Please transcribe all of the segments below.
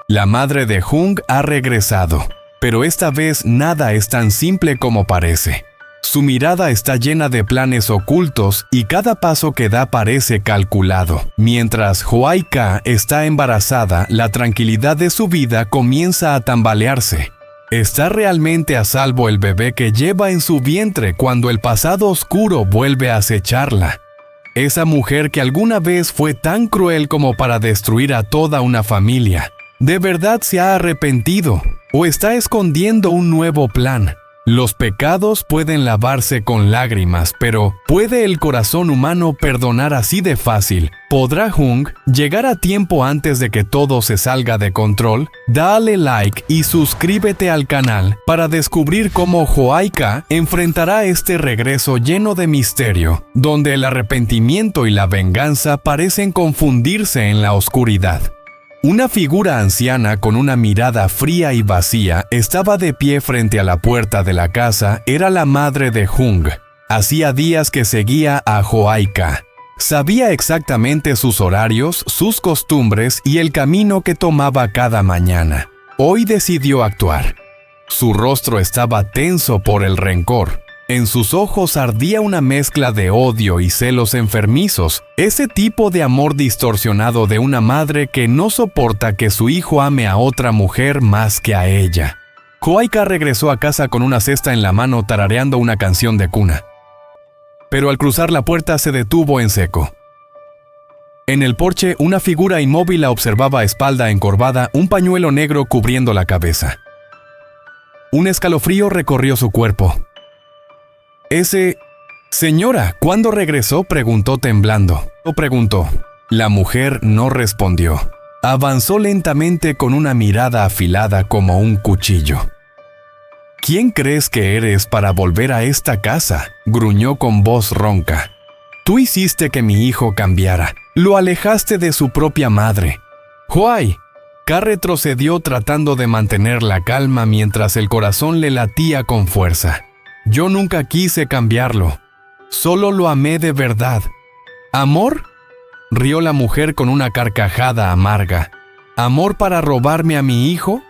La madre de Jung ha regresado, pero esta vez nada es tan simple como parece. Su mirada está llena de planes ocultos y cada paso que da parece calculado. Mientras Hwaika está embarazada, la tranquilidad de su vida comienza a tambalearse. ¿Está realmente a salvo el bebé que lleva en su vientre cuando el pasado oscuro vuelve a acecharla? Esa mujer que alguna vez fue tan cruel como para destruir a toda una familia, ¿de verdad se ha arrepentido o está escondiendo un nuevo plan? Los pecados pueden lavarse con lágrimas, pero ¿puede el corazón humano perdonar así de fácil? ¿Podrá Jung llegar a tiempo antes de que todo se salga de control? Dale like y suscríbete al canal para descubrir cómo Hwaika enfrentará este regreso lleno de misterio, donde el arrepentimiento y la venganza parecen confundirse en la oscuridad. Una figura anciana con una mirada fría y vacía estaba de pie frente a la puerta de la casa. Era la madre de Jung. Hacía días que seguía a Hwaika. Sabía exactamente sus horarios, sus costumbres y el camino que tomaba cada mañana. Hoy decidió actuar. Su rostro estaba tenso por el rencor. En sus ojos ardía una mezcla de odio y celos enfermizos, ese tipo de amor distorsionado de una madre que no soporta que su hijo ame a otra mujer más que a ella. Hwaika regresó a casa con una cesta en la mano tarareando una canción de cuna. Pero al cruzar la puerta se detuvo en seco. En el porche, una figura inmóvil la observaba a espalda encorvada, un pañuelo negro cubriendo la cabeza. Un escalofrío recorrió su cuerpo. Señora, ¿cuándo regresó?, preguntó temblando. La mujer no respondió. Avanzó lentamente con una mirada afilada como un cuchillo. ¿Quién crees que eres para volver a esta casa?, gruñó con voz ronca. Tú hiciste que mi hijo cambiara. Lo alejaste de su propia madre. Hwaika retrocedió tratando de mantener la calma mientras el corazón le latía con fuerza. Yo nunca quise cambiarlo. Solo lo amé de verdad. ¿Amor?, rió la mujer con una carcajada amarga. ¿Amor para robarme a mi hijo?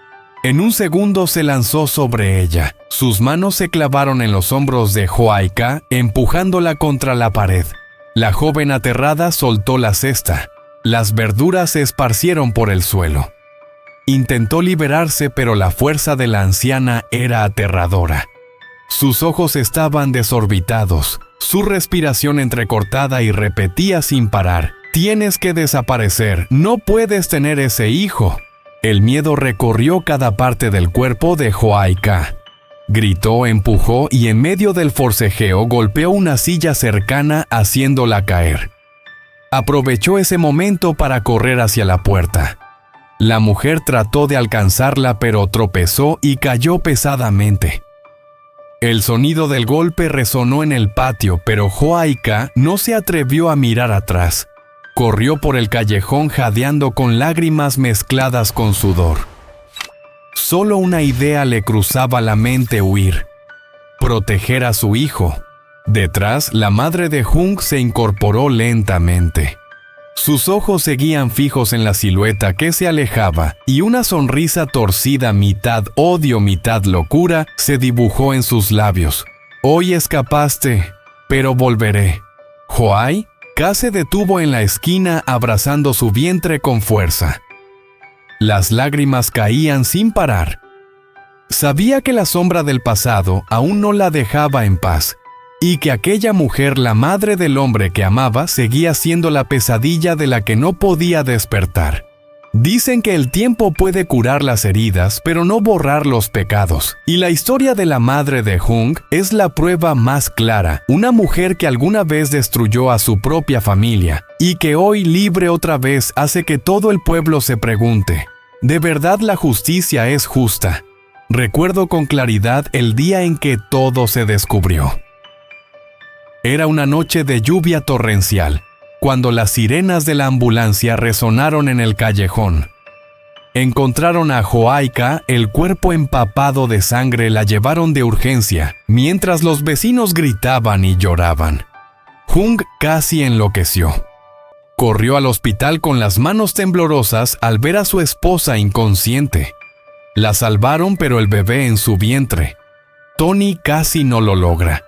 En un segundo se lanzó sobre ella. Sus manos se clavaron en los hombros de Hwaika, empujándola contra la pared. La joven aterrada soltó la cesta. Las verduras se esparcieron por el suelo. Intentó liberarse, pero la fuerza de la anciana era aterradora. Sus ojos estaban desorbitados, su respiración entrecortada y repetía sin parar: «Tienes que desaparecer, no puedes tener ese hijo». El miedo recorrió cada parte del cuerpo de Hwaika. Gritó, empujó y en medio del forcejeo golpeó una silla cercana haciéndola caer. Aprovechó ese momento para correr hacia la puerta. La mujer trató de alcanzarla, pero tropezó y cayó pesadamente. El sonido del golpe resonó en el patio, pero Hwaika no se atrevió a mirar atrás. Corrió por el callejón jadeando con lágrimas mezcladas con sudor. Solo una idea le cruzaba la mente: huir. Proteger a su hijo. Detrás, la madre de Jung se incorporó lentamente. Sus ojos seguían fijos en la silueta que se alejaba, y una sonrisa torcida, mitad odio, mitad locura, se dibujó en sus labios. Hoy escapaste, pero volveré. Hwaika se detuvo en la esquina abrazando su vientre con fuerza. Las lágrimas caían sin parar. Sabía que la sombra del pasado aún no la dejaba en paz, y que aquella mujer, la madre del hombre que amaba, seguía siendo la pesadilla de la que no podía despertar. Dicen que el tiempo puede curar las heridas, pero no borrar los pecados. Y la historia de la madre de Jung es la prueba más clara. Una mujer que alguna vez destruyó a su propia familia, y que hoy, libre otra vez, hace que todo el pueblo se pregunte: ¿de verdad la justicia es justa? Recuerdo con claridad el día en que todo se descubrió. Era una noche de lluvia torrencial, cuando las sirenas de la ambulancia resonaron en el callejón. Encontraron a Hwaika, el cuerpo empapado de sangre. La llevaron de urgencia, mientras los vecinos gritaban y lloraban. Jung casi enloqueció. Corrió al hospital con las manos temblorosas al ver a su esposa inconsciente. La salvaron, pero el bebé en su vientre. Tony casi no lo logra.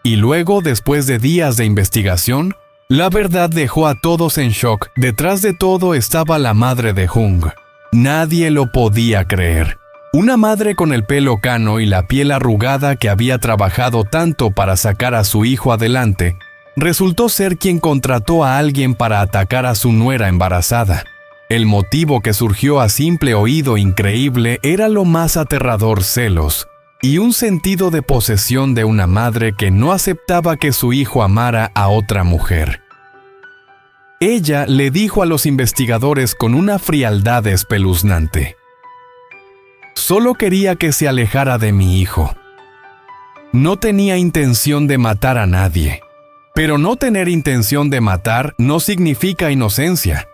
Y luego, después de días de investigación, la verdad dejó a todos en shock. Detrás de todo estaba la madre de Hung. Nadie lo podía creer. Una madre con el pelo cano y la piel arrugada que había trabajado tanto para sacar a su hijo adelante, resultó ser quien contrató a alguien para atacar a su nuera embarazada. El motivo que surgió a simple oído increíble era lo más aterrador: celos y un sentido de posesión de una madre que no aceptaba que su hijo amara a otra mujer. Ella le dijo a los investigadores con una frialdad espeluznante: «Solo quería que se alejara de mi hijo. No tenía intención de matar a nadie». Pero no tener intención de matar no significa inocencia.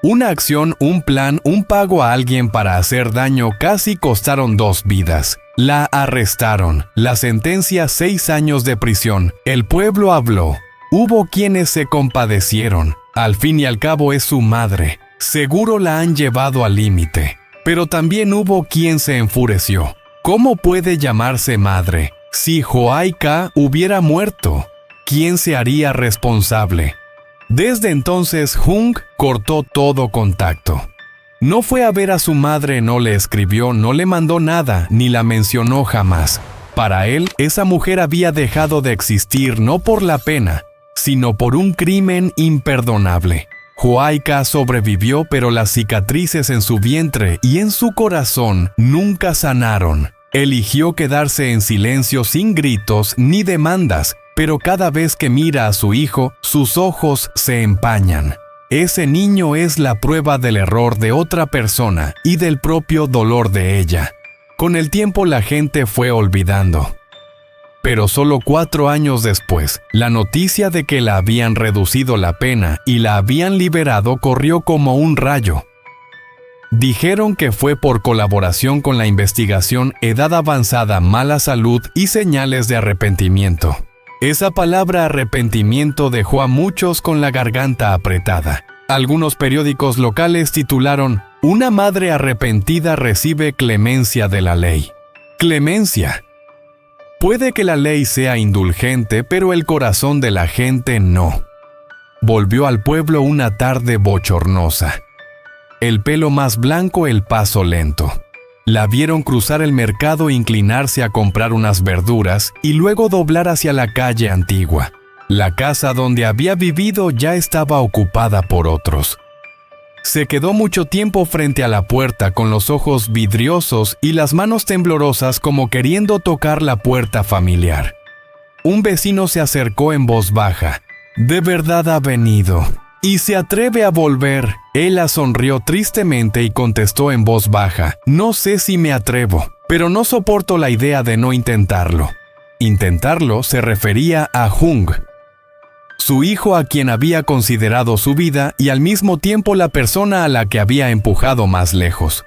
Una acción, un plan, un pago a alguien para hacer daño casi costaron 2 vidas. La arrestaron. La sentencia: 6 años de prisión. El pueblo habló. Hubo quienes se compadecieron. Al fin y al cabo es su madre. Seguro la han llevado al límite. Pero también hubo quien se enfureció. ¿Cómo puede llamarse madre? Si Joaika hubiera muerto, ¿quién se haría responsable? Desde entonces, Hung cortó todo contacto. No fue a ver a su madre, no le escribió, no le mandó nada, ni la mencionó jamás. Para él, esa mujer había dejado de existir no por la pena, sino por un crimen imperdonable. Joaika sobrevivió, pero las cicatrices en su vientre y en su corazón nunca sanaron. Eligió quedarse en silencio sin gritos ni demandas, pero cada vez que mira a su hijo, sus ojos se empañan. Ese niño es la prueba del error de otra persona y del propio dolor de ella. Con el tiempo la gente fue olvidando. Pero solo 4 años después, la noticia de que la habían reducido la pena y la habían liberado corrió como un rayo. Dijeron que fue por colaboración con la investigación, edad avanzada, mala salud y señales de arrepentimiento. Esa palabra arrepentimiento dejó a muchos con la garganta apretada. Algunos periódicos locales titularon: «Una madre arrepentida recibe clemencia de la ley». Clemencia. Puede que la ley sea indulgente, pero el corazón de la gente no. Volvió al pueblo una tarde bochornosa. El pelo más blanco, el paso lento. La vieron cruzar el mercado, inclinarse a comprar unas verduras y luego doblar hacia la calle antigua. La casa donde había vivido ya estaba ocupada por otros. Se quedó mucho tiempo frente a la puerta con los ojos vidriosos y las manos temblorosas como queriendo tocar la puerta familiar. Un vecino se acercó en voz baja. «¿De verdad ha venido? ¿Y se atreve a volver?» Ella sonrió tristemente y contestó en voz baja: «No sé si me atrevo, pero no soporto la idea de no intentarlo». Intentarlo se refería a Hung, su hijo, a quien había considerado su vida y al mismo tiempo la persona a la que había empujado más lejos.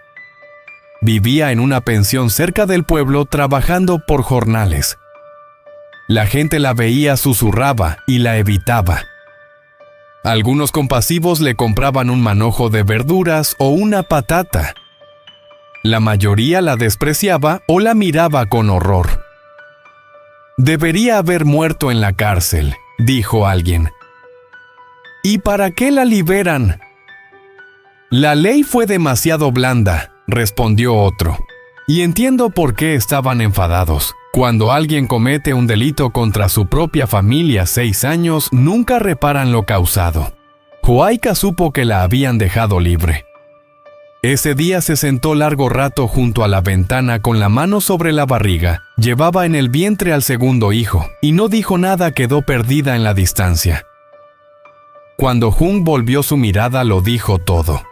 Vivía en una pensión cerca del pueblo trabajando por jornales. La gente la veía, susurraba y la evitaba. Algunos compasivos le compraban un manojo de verduras o una patata. La mayoría la despreciaba o la miraba con horror. «Debería haber muerto en la cárcel», dijo alguien. «¿Y para qué la liberan?» «La ley fue demasiado blanda», respondió otro. «Y entiendo por qué estaban enfadados. Cuando alguien comete un delito contra su propia familia, 6 años, nunca reparan lo causado». Joaika supo que la habían dejado libre. Ese día se sentó largo rato junto a la ventana con la mano sobre la barriga. Llevaba en el vientre al segundo hijo, y no dijo nada, quedó perdida en la distancia. Cuando Hung volvió su mirada, lo dijo todo.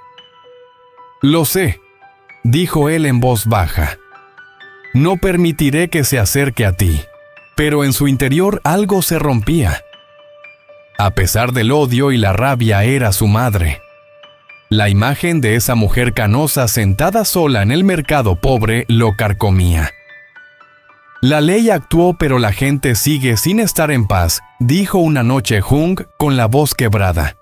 «Lo sé», dijo él en voz baja. «No permitiré que se acerque a ti». Pero en su interior algo se rompía. A pesar del odio y la rabia, era su madre. La imagen de esa mujer canosa sentada sola en el mercado pobre lo carcomía. «La ley actuó, pero la gente sigue sin estar en paz», dijo una noche Hung con la voz quebrada.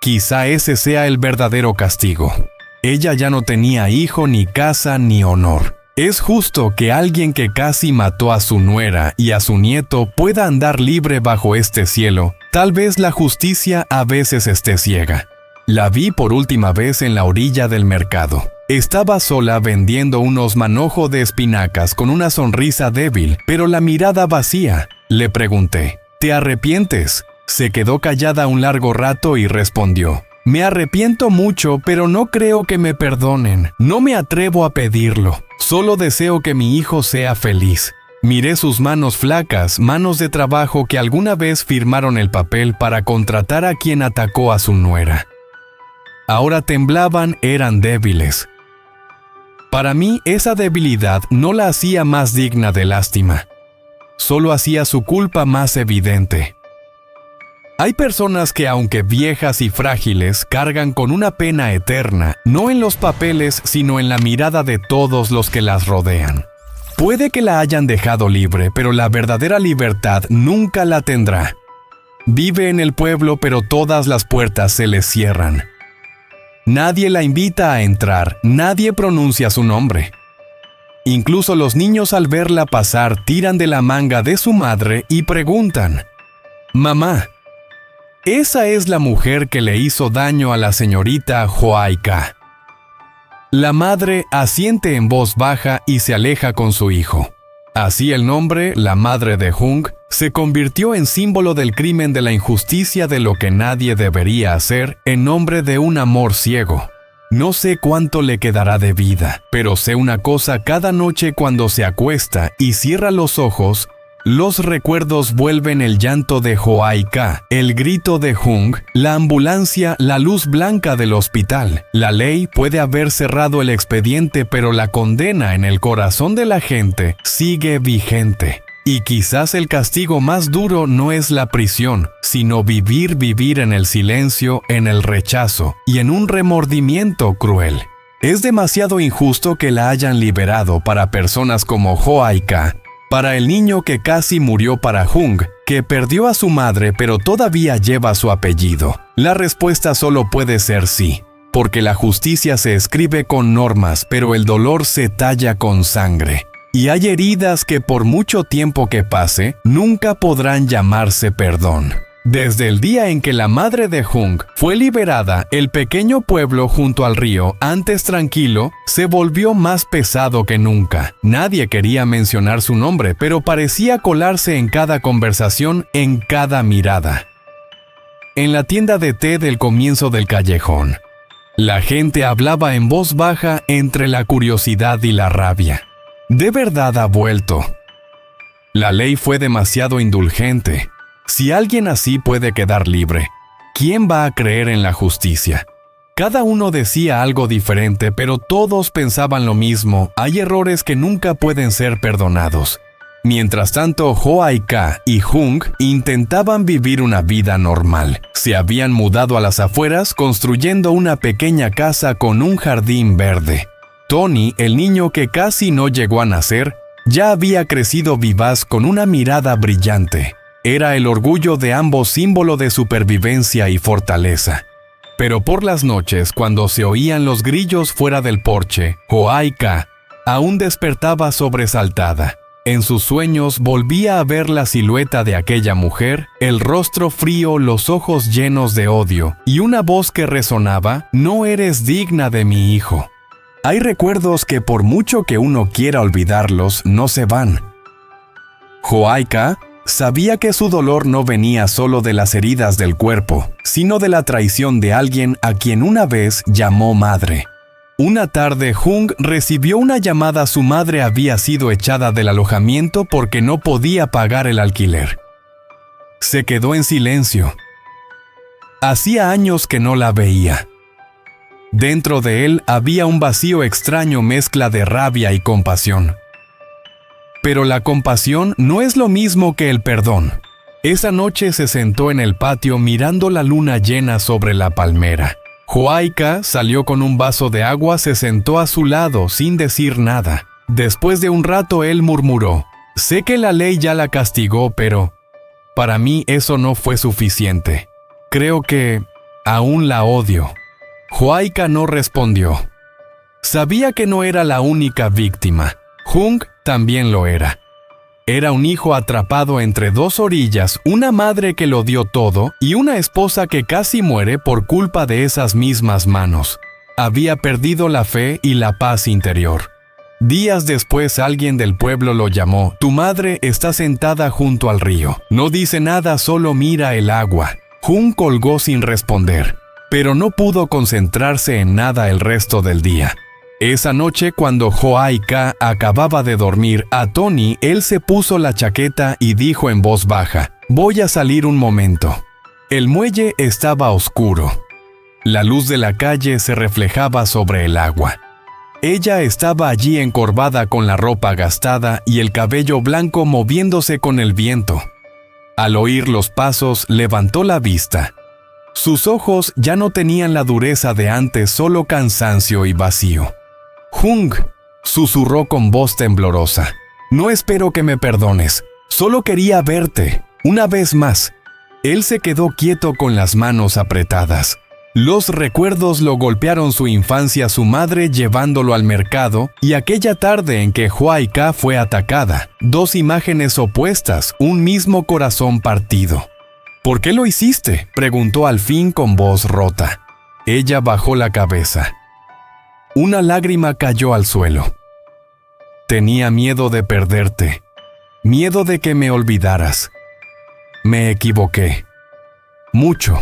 Quizá ese sea el verdadero castigo. Ella ya no tenía hijo, ni casa, ni honor. Es justo que alguien que casi mató a su nuera y a su nieto pueda andar libre bajo este cielo. Tal vez la justicia a veces esté ciega. La vi por última vez en la orilla del mercado. Estaba sola vendiendo unos manojos de espinacas con una sonrisa débil, pero la mirada vacía. Le pregunté, ¿te arrepientes? Se quedó callada un largo rato y respondió, me arrepiento mucho, pero no creo que me perdonen. No me atrevo a pedirlo. Solo deseo que mi hijo sea feliz. Miré sus manos flacas, manos de trabajo que alguna vez firmaron el papel para contratar a quien atacó a su nuera. Ahora temblaban, eran débiles. Para mí, esa debilidad no la hacía más digna de lástima. Solo hacía su culpa más evidente. Hay personas que, aunque viejas y frágiles, cargan con una pena eterna, no en los papeles, sino en la mirada de todos los que las rodean. Puede que la hayan dejado libre, pero la verdadera libertad nunca la tendrá. Vive en el pueblo, pero todas las puertas se le cierran. Nadie la invita a entrar, nadie pronuncia su nombre. Incluso los niños al verla pasar tiran de la manga de su madre y preguntan, «Mamá, esa es la mujer que le hizo daño a la señorita Joaika». La madre asiente en voz baja y se aleja con su hijo. Así el nombre, la madre de Hung, se convirtió en símbolo del crimen, de la injusticia, de lo que nadie debería hacer en nombre de un amor ciego. No sé cuánto le quedará de vida, pero sé una cosa: cada noche cuando se acuesta y cierra los ojos, los recuerdos vuelven: el llanto de Joaika, el grito de Hung, la ambulancia, la luz blanca del hospital. La ley puede haber cerrado el expediente, pero la condena en el corazón de la gente sigue vigente. Y quizás el castigo más duro no es la prisión, sino vivir en el silencio, en el rechazo y en un remordimiento cruel. Es demasiado injusto que la hayan liberado para personas como Joaika. Para el niño que casi murió, para Hung, que perdió a su madre pero todavía lleva su apellido. La respuesta solo puede ser sí, porque la justicia se escribe con normas, pero el dolor se talla con sangre. Y hay heridas que por mucho tiempo que pase, nunca podrán llamarse perdón. Desde el día en que la madre de Hung fue liberada, el pequeño pueblo junto al río, antes tranquilo, se volvió más pesado que nunca. Nadie quería mencionar su nombre, pero parecía colarse en cada conversación, en cada mirada. En la tienda de té del comienzo del callejón, la gente hablaba en voz baja entre la curiosidad y la rabia. ¿De verdad ha vuelto? La ley fue demasiado indulgente. Si alguien así puede quedar libre, ¿quién va a creer en la justicia? Cada uno decía algo diferente, pero todos pensaban lo mismo: hay errores que nunca pueden ser perdonados. Mientras tanto, Joaika y Hung intentaban vivir una vida normal. Se habían mudado a las afueras, construyendo una pequeña casa con un jardín verde. Tony, el niño que casi no llegó a nacer, ya había crecido vivaz, con una mirada brillante. Era el orgullo de ambos, símbolo de supervivencia y fortaleza. Pero por las noches, cuando se oían los grillos fuera del porche, Joaika aún despertaba sobresaltada. En sus sueños volvía a ver la silueta de aquella mujer, el rostro frío, los ojos llenos de odio, y una voz que resonaba: «No eres digna de mi hijo». Hay recuerdos que, por mucho que uno quiera olvidarlos, no se van. Joaika sabía que su dolor no venía solo de las heridas del cuerpo, sino de la traición de alguien a quien una vez llamó madre. Una tarde, Hung recibió una llamada: su madre había sido echada del alojamiento porque no podía pagar el alquiler. Se quedó en silencio. Hacía años que no la veía. Dentro de él había un vacío extraño, mezcla de rabia y compasión. Pero la compasión no es lo mismo que el perdón. Esa noche se sentó en el patio mirando la luna llena sobre la palmera. Joaika salió con un vaso de agua, se sentó a su lado sin decir nada. Después de un rato él murmuró: «Sé que la ley ya la castigó, pero para mí eso no fue suficiente. Creo que Aún la odio. Joaika no respondió. Sabía que no era la única víctima. Hung también lo era. Era un hijo atrapado entre dos orillas, una madre que lo dio todo y una esposa que casi muere por culpa de esas mismas manos. Había perdido la fe y la paz interior. Días después alguien del pueblo lo llamó. Tu madre está sentada junto al río. No dice nada, solo mira el agua. Hung colgó sin responder, pero no pudo concentrarse en nada el resto del día. Esa noche, cuando Joaika acababa de dormir, a Tony él se puso la chaqueta y dijo en voz baja: «Voy a salir un momento». El muelle estaba oscuro. La luz de la calle se reflejaba sobre el agua. Ella estaba allí encorvada con la ropa gastada y el cabello blanco moviéndose con el viento. Al oír los pasos, levantó la vista. Sus ojos ya no tenían la dureza de antes, solo cansancio y vacío. «Hung», susurró con voz temblorosa, «no espero que me perdones. Solo quería verte, una vez más». Él se quedó quieto con las manos apretadas. Los recuerdos lo golpearon: su infancia, su madre llevándolo al mercado y aquella tarde en que Joaika fue atacada. Dos imágenes opuestas, un mismo corazón partido. «¿Por qué lo hiciste?», preguntó al fin con voz rota. Ella bajó la cabeza. Una lágrima cayó al suelo. «Tenía miedo de perderte, miedo de que me olvidaras. Me equivoqué. Mucho.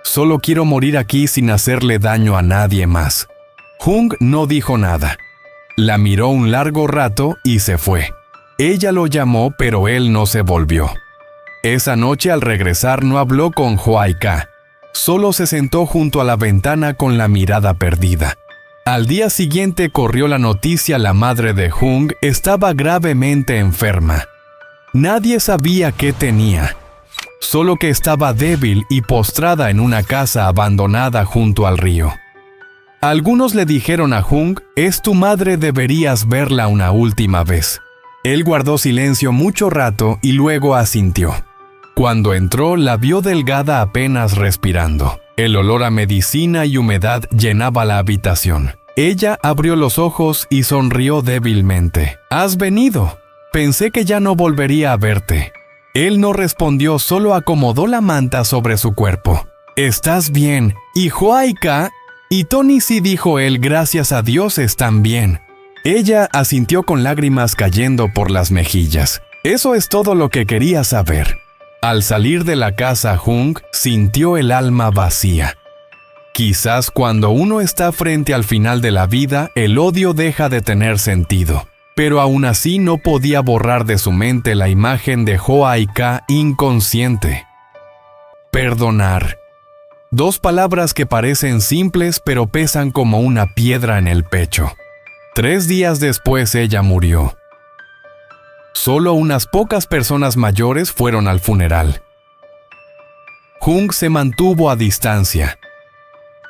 Solo quiero morir aquí sin hacerle daño a nadie más». Hung no dijo nada. La miró un largo rato y se fue. Ella lo llamó, pero él no se volvió. Esa noche al regresar no habló con Joaika. Solo se sentó junto a la ventana con la mirada perdida. Al día siguiente corrió la noticia: la madre de Hung estaba gravemente enferma. Nadie sabía qué tenía, solo que estaba débil y postrada en una casa abandonada junto al río. Algunos le dijeron a Hung: «Es tu madre, deberías verla una última vez». Él guardó silencio mucho rato y luego asintió. Cuando entró, la vio delgada, apenas respirando. El olor a medicina y humedad llenaba la habitación. Ella abrió los ojos y sonrió débilmente. «¿Has venido? Pensé que ya no volvería a verte». Él no respondió, solo acomodó la manta sobre su cuerpo. «¿Estás bien? ¿Y Joaika?» «Y Tony sí», dijo él, «gracias a Dios están bien». Ella asintió con lágrimas cayendo por las mejillas. Eso es todo lo que quería saber. Al salir de la casa, Hung sintió el alma vacía. Quizás cuando uno está frente al final de la vida, el odio deja de tener sentido. Pero aún así no podía borrar de su mente la imagen de Joaika inconsciente. Perdonar. Dos palabras que parecen simples pero pesan como una piedra en el pecho. 3 días después ella murió. Solo unas pocas personas mayores fueron al funeral. Hung se mantuvo a distancia.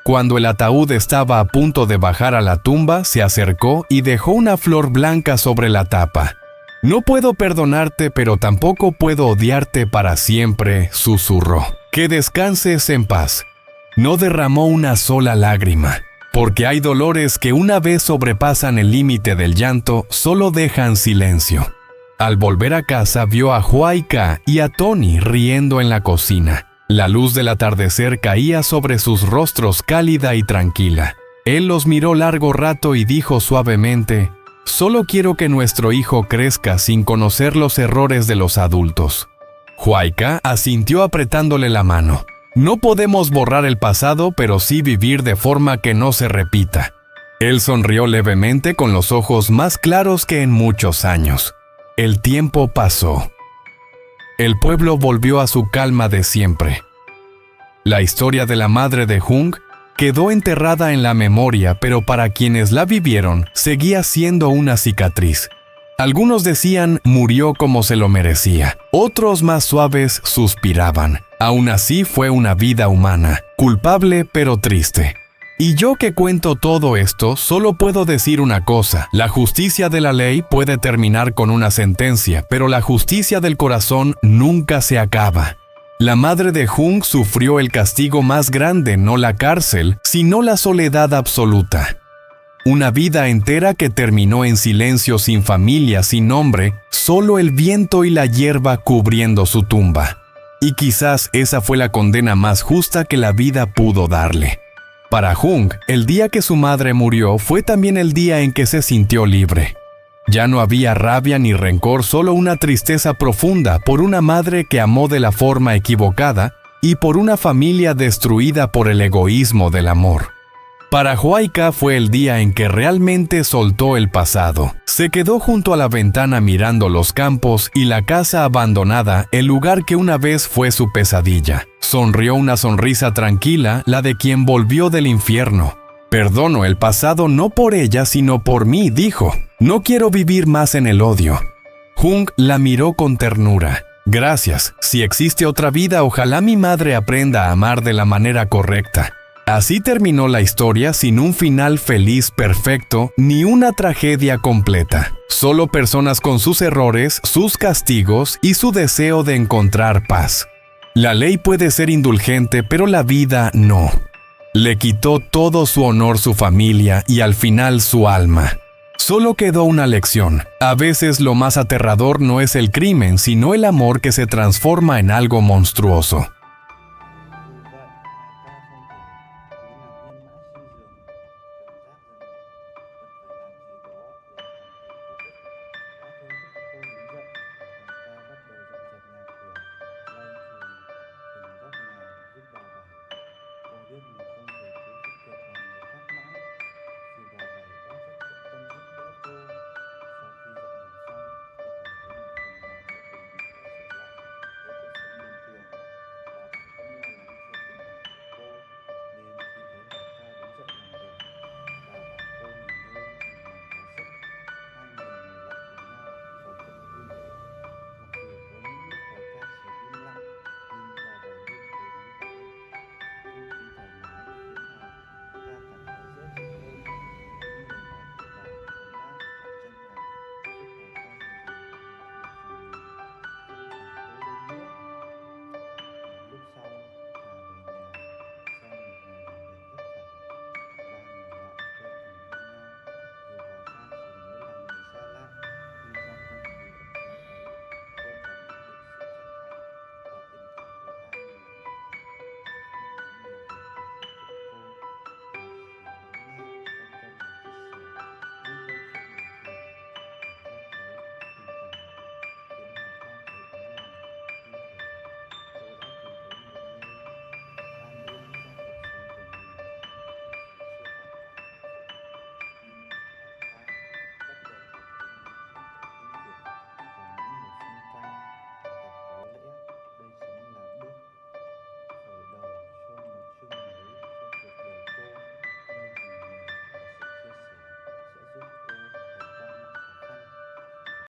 Cuando el ataúd estaba a punto de bajar a la tumba, se acercó y dejó una flor blanca sobre la tapa. «No puedo perdonarte, pero tampoco puedo odiarte para siempre», susurró. «Que descanses en paz». No derramó una sola lágrima, porque hay dolores que una vez sobrepasan el límite del llanto, solo dejan silencio. Al volver a casa vio a Joaika y a Tony riendo en la cocina. La luz del atardecer caía sobre sus rostros cálida y tranquila. Él los miró largo rato y dijo suavemente: «Solo quiero que nuestro hijo crezca sin conocer los errores de los adultos». Joaika asintió apretándole la mano. «No podemos borrar el pasado, pero sí vivir de forma que no se repita». Él sonrió levemente con los ojos más claros que en muchos años. El tiempo pasó. El pueblo volvió a su calma de siempre. La historia de la madre de Hung quedó enterrada en la memoria, pero para quienes la vivieron, seguía siendo una cicatriz. Algunos decían murió como se lo merecía. Otros, más suaves, suspiraban. Aún así fue una vida humana, culpable pero triste. Y yo que cuento todo esto, solo puedo decir una cosa: la justicia de la ley puede terminar con una sentencia, pero la justicia del corazón nunca se acaba. La madre de Jung sufrió el castigo más grande, no la cárcel, sino la soledad absoluta. Una vida entera que terminó en silencio, sin familia, sin nombre, solo el viento y la hierba cubriendo su tumba. Y quizás esa fue la condena más justa que la vida pudo darle. Para Jung, el día que su madre murió fue también el día en que se sintió libre. Ya no había rabia ni rencor, solo una tristeza profunda por una madre que amó de la forma equivocada y por una familia destruida por el egoísmo del amor. Para Huayca fue el día en que realmente soltó el pasado. Se quedó junto a la ventana mirando los campos y la casa abandonada, el lugar que una vez fue su pesadilla. Sonrió una sonrisa tranquila, la de quien volvió del infierno. «Perdono el pasado no por ella, sino por mí», dijo. «No quiero vivir más en el odio». Jung la miró con ternura. «Gracias. Si existe otra vida, ojalá mi madre aprenda a amar de la manera correcta». Así terminó la historia sin un final feliz perfecto ni una tragedia completa. Solo personas con sus errores, sus castigos y su deseo de encontrar paz. La ley puede ser indulgente, pero la vida no. Le quitó todo su honor, su familia y al final su alma. Solo quedó una lección. A veces lo más aterrador no es el crimen, sino el amor que se transforma en algo monstruoso.